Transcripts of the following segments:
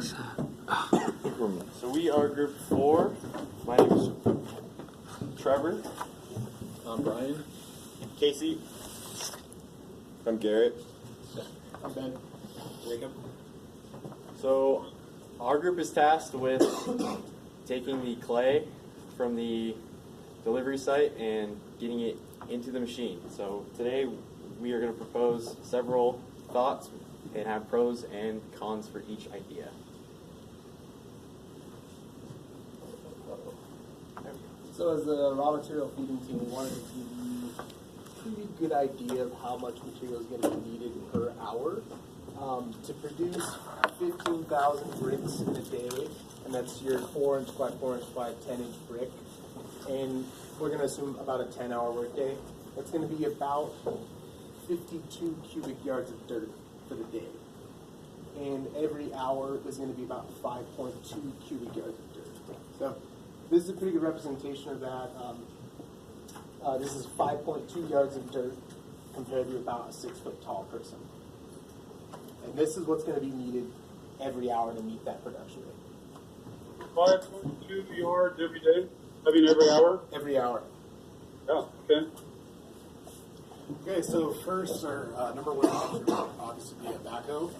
So we are group 4. My name is Trevor. I'm Brian. Casey. I'm Garrett. I'm Ben. Jacob. So our group is tasked with taking the clay from the delivery site and getting it into the machine. So today we are going to propose several thoughts and have pros and cons for each idea. So as the raw material feeding team, we wanted to give you a pretty good idea of how much material is going to be needed per hour to produce 15,000 bricks in a day, and that's your 4-inch by 4-inch by 10-inch brick. And we're going to assume about a 10-hour workday. That's going to be about 52 cubic yards of dirt for the day. And every hour is going to be about 5.2 cubic yards of dirt. So this is a pretty good representation of that. This is 5.2 yards of dirt compared to about a 6-foot tall person. And this is what's going to be needed every hour to meet that production rate. 5.2 yards every day? I mean every hour? Every hour. Oh, okay. Okay, so first, our number one option would obviously be a backhoe.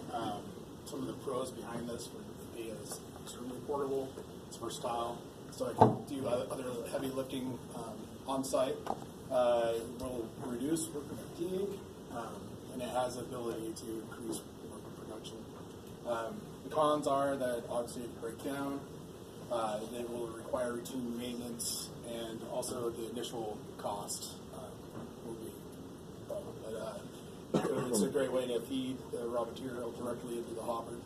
Some of the pros behind this would be it's extremely portable, it's versatile, so it can do other heavy lifting on site. It will reduce worker fatigue, and it has the ability to increase worker production. The cons are that obviously it can break down, they will require routine maintenance, and also the initial cost will be a problem. But it's a great way to feed the raw material directly into the hopper.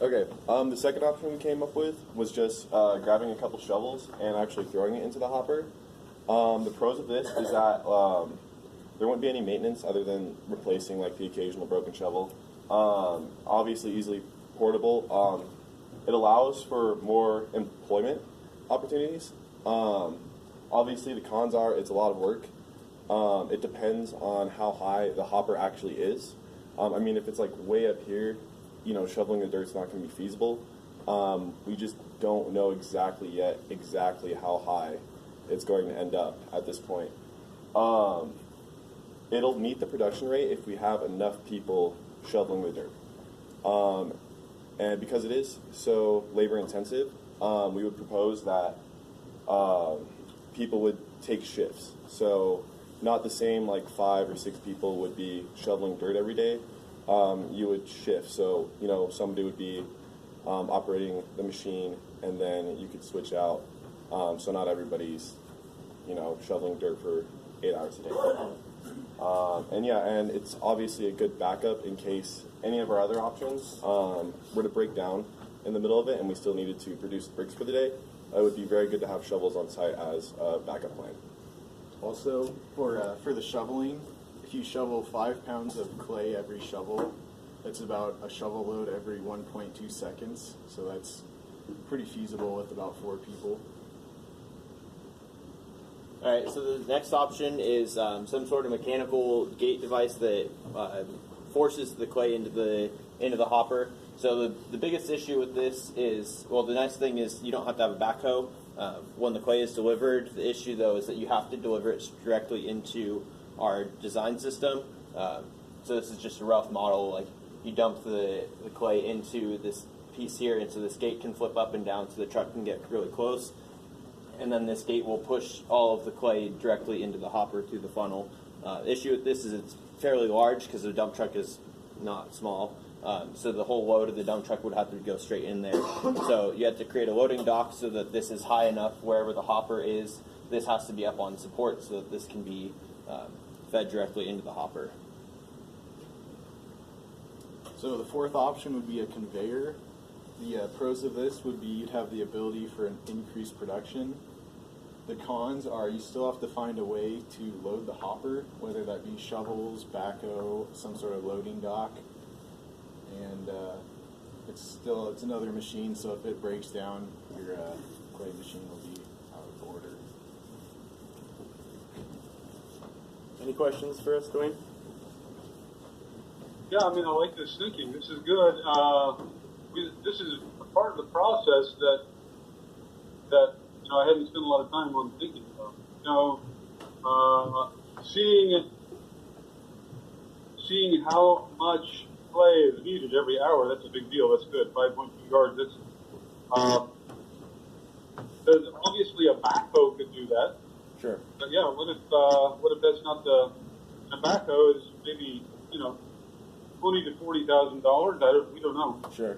Okay, the second option we came up with was just grabbing a couple shovels and actually throwing it into the hopper. The pros of this is that there won't be any maintenance other than replacing like the occasional broken shovel. Obviously easily portable. It allows for more employment opportunities. Obviously the cons are it's a lot of work. It depends on how high the hopper actually is. I mean, if it's like way up here, you know, shoveling the dirt's not going to be feasible. We just don't know exactly yet how high it's going to end up at this point. It'll meet the production rate if we have enough people shoveling the dirt. And because it is so labor intensive, we would propose that people would take shifts. So not the same like 5 or 6 people would be shoveling dirt every day. You would shift. So, you know, somebody would be operating the machine, and then you could switch out. So not everybody's, you know, shoveling dirt for 8 hours a day. And it's obviously a good backup in case any of our other options were to break down in the middle of it and we still needed to produce bricks for the day. It would be very good to have shovels on site as a backup plan. Also, for the shoveling, if you shovel 5 pounds of clay every shovel, that's about a shovel load every 1.2 seconds. So that's pretty feasible with about 4 people. All right, so the next option is some sort of mechanical gate device that forces the clay into the hopper. So the biggest issue with this is, well, the nice thing is you don't have to have a backhoe when the clay is delivered. The issue, though, is that you have to deliver it directly into our design system. So this is just a rough model. Like you dump the clay into this piece here, and so this gate can flip up and down so the truck can get really close. And then this gate will push all of the clay directly into the hopper through the funnel. The issue with this is it's fairly large because the dump truck is not small. So the whole load of the dump truck would have to go straight in there. So you have to create a loading dock so that this is high enough wherever the hopper is. This has to be up on support so that this can be fed directly into the hopper. So the fourth option would be a conveyor. The pros of this would be you'd have the ability for an increased production. The cons are you still have to find a way to load the hopper, whether that be shovels, backhoe, some sort of loading dock. And it's another machine, so if it breaks down, your clay machine will be out of order. Any questions for us, Dwayne? Yeah, I mean, I like this thinking. This is good. This is a part of the process that I hadn't spent a lot of time on thinking about. Seeing how much play is needed every hour. That's a big deal. That's good. 5.2 yards. There's obviously a backhoe could do that. Sure. But yeah, what if that's not the backhoe is maybe $20,000 to $40,000? We don't know. Sure.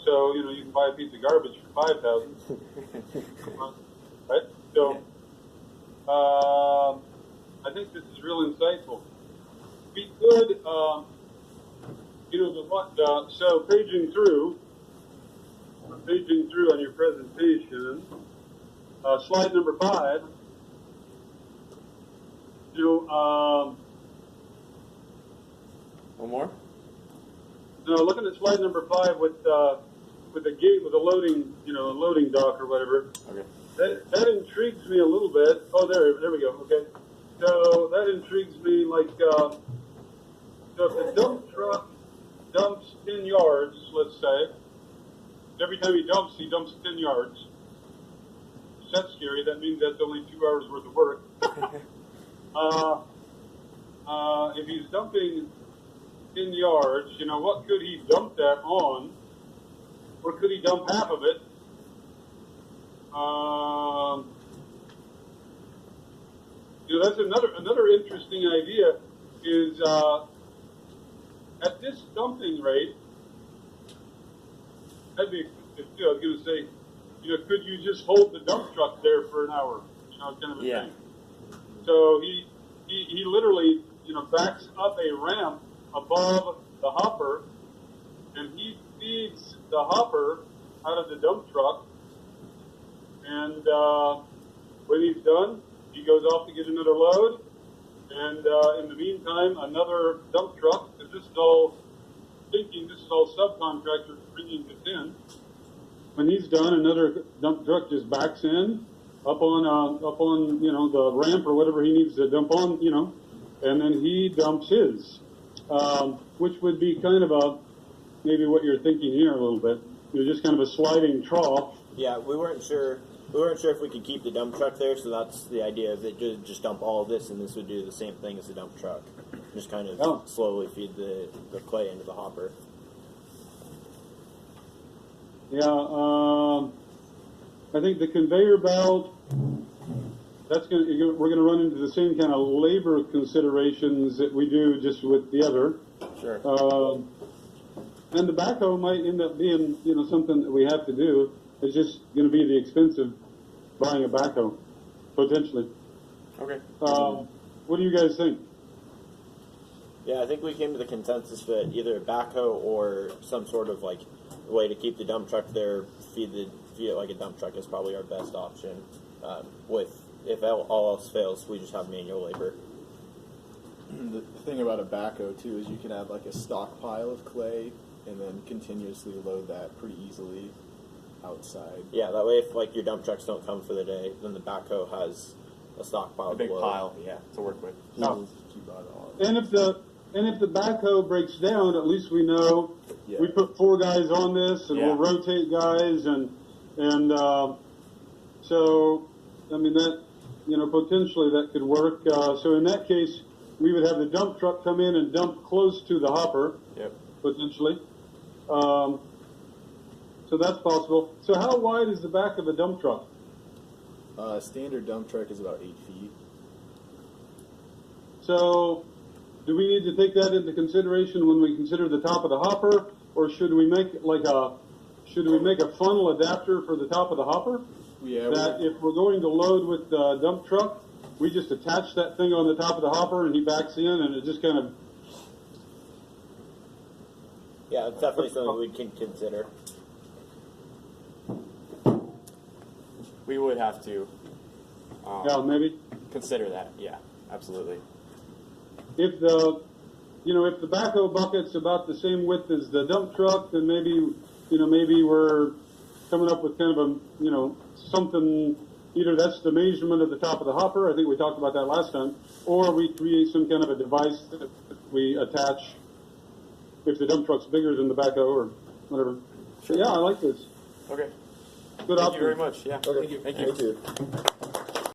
So you can buy a piece of garbage for $5,000, right? So I think this is real insightful. We could, so paging through on your presentation, slide number 5. One more? No, looking at slide number 5 with the gate with a loading dock or whatever. Okay. That intrigues me a little bit. Oh, there we go. Okay. So that intrigues me. Like, so if the dump truck dumps 10 yards, let's say, every time he dumps 10 yards. That's scary. That means that's only 2 hours worth of work. If he's dumping 10 yards, what could he dump that on? Or could he dump half of it? That's another interesting idea is at this dumping rate, that'd be, I was going to say, could you just hold the dump truck there for an hour? Kind of a thing. So he literally, backs up a ramp above the hopper, and he feeds the hopper out of the dump truck. And when he's done, he goes off to get another load. And in the meantime, another dump truck, because this is all subcontractors bringing this in. When he's done, another dump truck just backs in up on the ramp or whatever he needs to dump on, and then he dumps his, which would be kind of maybe what you're thinking here a little bit. Just kind of a sliding trough. Yeah, we weren't sure if we could keep the dump truck there, so that's the idea of it. Just dump all of this, and this would do the same thing as the dump truck. Just kind of slowly feed the clay into the hopper. Yeah, I think the conveyor belt, we're going to run into the same kind of labor considerations that we do just with the other. Sure. And the backhoe might end up being, something that we have to do. It's just going to be the expense of buying a backhoe, potentially. Okay. What do you guys think? Yeah, I think we came to the consensus that either a backhoe or some sort of way to keep the dump truck there, feed it like a dump truck is probably our best option. If all else fails, we just have manual labor. The thing about a backhoe too is you can have a stockpile of clay and then continuously load that pretty easily outside. Yeah, that way if your dump trucks don't come for the day, then the backhoe has a stockpile. A big load. pile, to work with. No. And if the backhoe breaks down, at least we know we put 4 guys on this, and we'll rotate guys, and so I mean that potentially that could work. So in that case, we would have the dump truck come in and dump close to the hopper, potentially. So that's possible. So how wide is the back of a dump truck? Standard dump truck is about 8 feet. So do we need to take that into consideration when we consider the top of the hopper, or should we make a funnel adapter for the top of the hopper? Yeah. That if we're going to load with the dump truck, we just attach that thing on the top of the hopper and he backs in, and it just kind of. Yeah, it's definitely something we can consider. We would have to maybe consider that. Yeah, absolutely. If the backhoe bucket's about the same width as the dump truck, then maybe we're coming up with kind of something. Either that's the measurement of the top of the hopper. I think we talked about that last time, or we create some kind of a device that we attach if the dump truck's bigger than the backhoe or whatever. So, yeah, I like this. Okay. Good Thank option. you very much. Yeah. Okay. Thank you. Thank you.